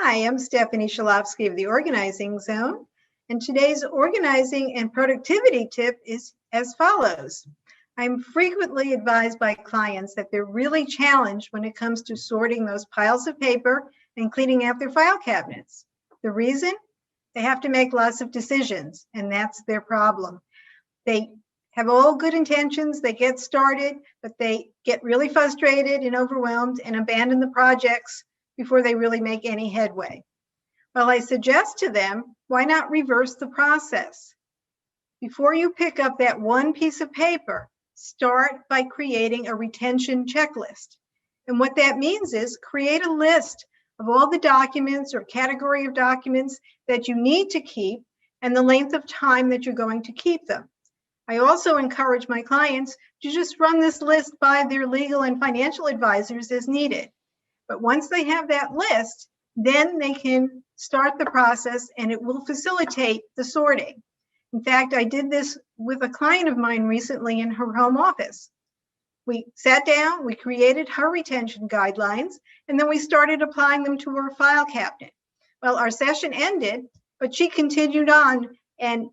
Hi, I'm Stephanie Shalofsky of the Organizing Zone, and today's organizing and productivity tip is as follows. I'm frequently advised by clients that they're really challenged when it comes to sorting those piles of paper and cleaning out their file cabinets. The reason? They have to make lots of decisions, and that's their problem. They have all good intentions, they get started, but they get really frustrated and overwhelmed and abandon the projects before they really make any headway. Well, I suggest to them, why not reverse the process? Before you pick up that one piece of paper, start by creating a retention checklist. And what that means is create a list of all the documents or category of documents that you need to keep and the length of time that you're going to keep them. I also encourage my clients to just run this list by their legal and financial advisors as needed. But once they have that list, then they can start the process and it will facilitate the sorting. In fact, I did this with a client of mine recently in her home office. We sat down, we created her retention guidelines, and then we started applying them to her file cabinet. Well, our session ended, but she continued on and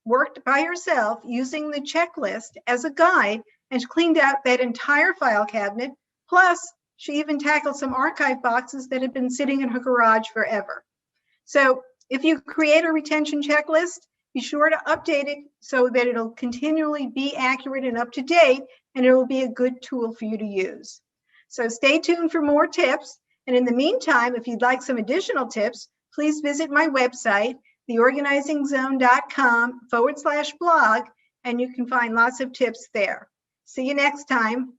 worked by herself using the checklist as a guide and cleaned out that entire file cabinet. Plus, she even tackled some archive boxes that had been sitting in her garage forever. So if you create a retention checklist, be sure to update it so that it'll continually be accurate and up to date, and it will be a good tool for you to use. So stay tuned for more tips. And in the meantime, if you'd like some additional tips, please visit my website, theorganizingzone.com/blog, and you can find lots of tips there. See you next time.